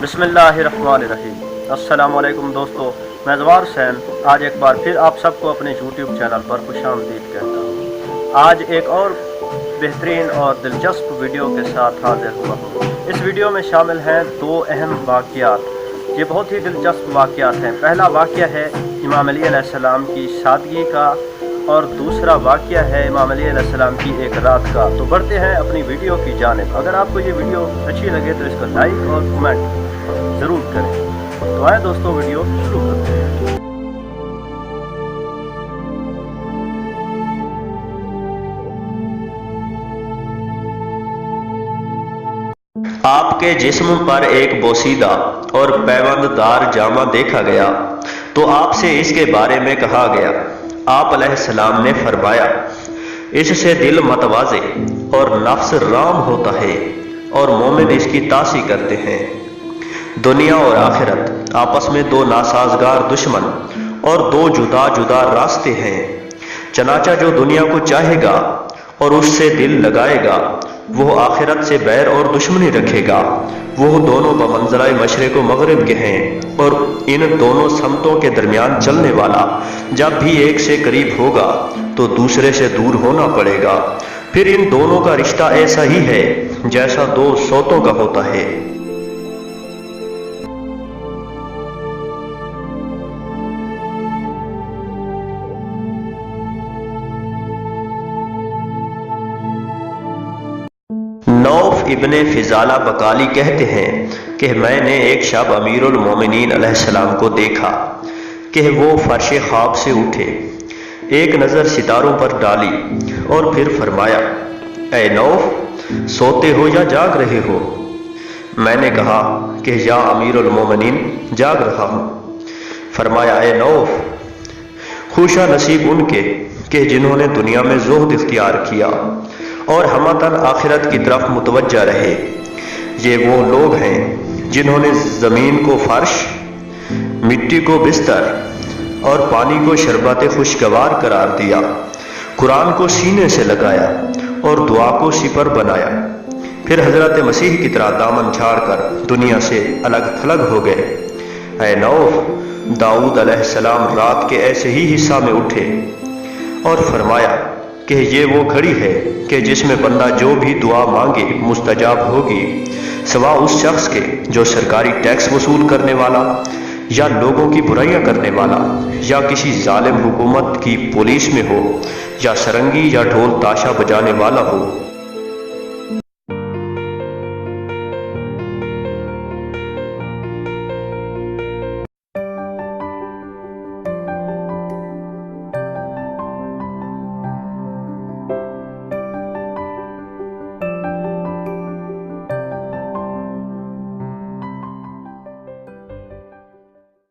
बिस्मिल्लाहिर्रहमानिर्रहीम। अस्सलामुअलैकुम दोस्तों, मैं ज़वार हुसैन आज एक बार फिर आप सबको अपने यूट्यूब चैनल पर खुशामदीद कहता हूँ। आज एक और बेहतरीन और दिलचस्प वीडियो के साथ हाजिर हुआ हूँ। इस वीडियो में शामिल हैं दो अहम वाक़यात। ये बहुत ही दिलचस्प वाक़यात हैं। पहला वाक़या है इमाम अली अलैहिस्सलाम की सादगी का और दूसरा वाक़या है इमाम अली अलैहिस्सलाम की एक रात का। तो बढ़ते हैं अपनी वीडियो की जानिब। अगर आपको ये वीडियो अच्छी लगे तो इसको लाइक और कमेंट ज़रूर करें। तो आए दोस्तों, वीडियो शुरू करते हैं। आपके जिस्म पर एक बोसीदा और पैबंददार जामा देखा गया तो आपसे इसके बारे में कहा गया। आप अलैहिस्सलाम ने फरमाया, इससे दिल मतवाज़े और नफ्स राम होता है और मोमिन इसकी तासी करते हैं। दुनिया और आखिरत आपस में दो नासाजगार दुश्मन और दो जुदा जुदा रास्ते हैं। चनाचा जो दुनिया को चाहेगा और उससे दिल लगाएगा वो आखिरत से बैर और दुश्मनी रखेगा। वो दोनों बमंज़राए मशरिक़ व मग़रिब के हैं और इन दोनों समतों के दरमियान चलने वाला जब भी एक से करीब होगा तो दूसरे से दूर होना पड़ेगा। फिर इन दोनों का रिश्ता ऐसा ही है जैसा दो सोतों का होता है। नौफ इब्ने फिजाला बकाली कहते हैं कि मैंने एक शब अमीरुल मोमिनीन अलैहिस्सलाम को देखा कि वो फर्श ख्वाब से उठे, एक नज़र सितारों पर डाली और फिर फरमाया, ऐ नौफ, सोते हो या जाग रहे हो? मैंने कहा कि या अमीरुल मोमिनीन, जाग रहा हूँ। फरमाया, ऐ नौफ, खुशा नसीब उनके कि जिन्होंने दुनिया में ज़ुहद इख्तियार किया और हमतन आखिरत की तरफ मुतवज्जा रहे। ये वो लोग हैं जिन्होंने ज़मीन को फर्श, मिट्टी को बिस्तर और पानी को शरबत खुशगवार करार दिया, कुरान को सीने से लगाया और दुआ को सिपर बनाया। फिर हज़रत मसीह की तरह दामन झाड़कर दुनिया से अलग थलग हो गए। ऐ नौफ, दाऊद अलैहिस्सलाम रात के ऐसे ही हिस्सा में उठे और फरमाया कि ये वो घड़ी है कि जिसमें बंदा जो भी दुआ मांगे मुस्तजाब होगी, सिवा उस शख्स के जो सरकारी टैक्स वसूल करने वाला या लोगों की बुराइयां करने वाला या किसी जालिम हुकूमत की पुलिस में हो या सरंगी या ढोल ताशा बजाने वाला हो।